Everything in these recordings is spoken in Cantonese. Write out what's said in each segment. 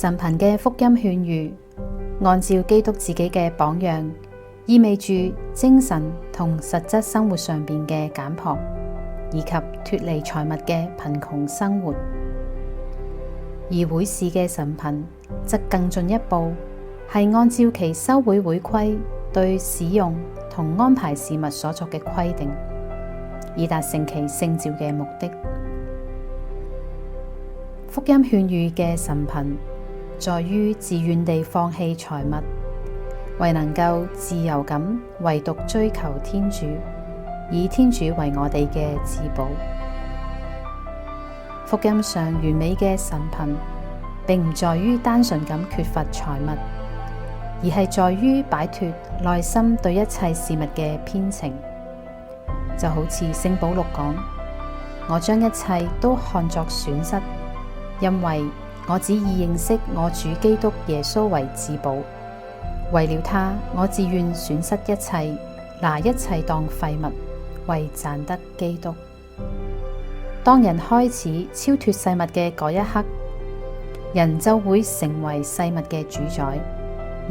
神貧嘅福音勸喻，按照基督自己嘅榜樣，意味住精神同實質生活上邊嘅簡樸，以及脫離財物嘅貧窮生活。而會士嘅神貧則更進一步，係按照其修會會規對使用同安排事物所作嘅規定，以達成其聖召嘅目的。福音勸喻嘅神貧在於自願地放棄財物，為能夠自由咁唯獨追求天主，以天主為我哋嘅至寶。福音上完美嘅神貧，並唔在於單純咁缺乏財物，而係在於擺脫內心對一切事物嘅偏情。就好似聖保祿講：我將一切都看作損失，因為我只以認識我主基督耶穌為至寶。為了他，我自願損失一切，拿一切當廢物，為賺得基督。當人開始超脫世物嘅嗰一刻，人就會成為世物嘅主宰，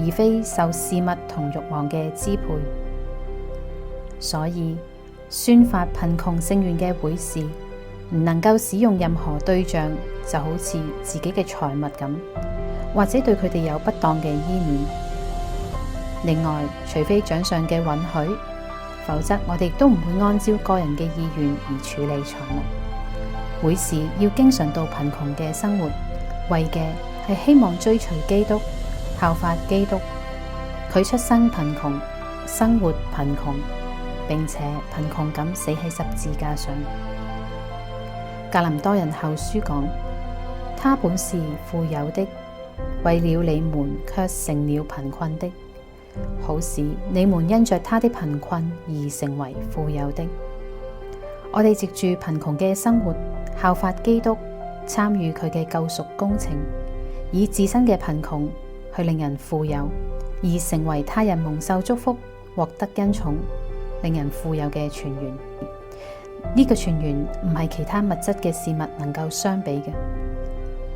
而非受事物同慾望嘅支配。所以，宣發貧窮聖願嘅會士唔能夠使用任何對象，就好似自己嘅財物咁，或者對佢哋有不當嘅依戀。另外，除非長上嘅允許，否則我哋都唔會按照個人嘅意願而處理財物。會士要經常到貧窮嘅生活，為嘅係希望追隨基督，效法基督。佢出生貧窮，生活貧窮，並且貧窮咁死喺十字架上。格林多人後書講：他本是富有的，為了你們卻成了貧困的，好使你們因着他的貧困而成為富有的。我哋藉住貧窮嘅生活，效法基督，參與佢嘅救贖工程，以自身嘅貧窮去令人富有，而成為他人蒙受祝福、獲得恩寵、令人富有嘅泉源。呢個泉源唔係其他物質嘅事物能夠相比嘅，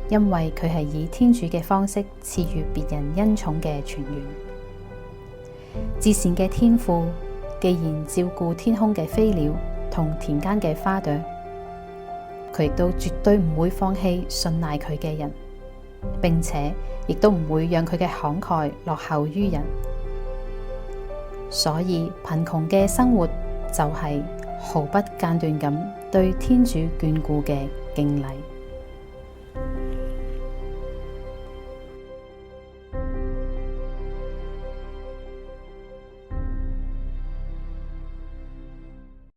因為佢係以天主嘅方式賜予別人恩寵嘅泉源。至善嘅天父既然照顧天空嘅飛鳥同田間嘅花朵，佢亦都絕對唔會放棄信賴佢嘅人，並且亦都唔會讓佢嘅慷慨落後於人。所以貧窮嘅生活就係毫不間斷咁對天主眷顧嘅敬禮。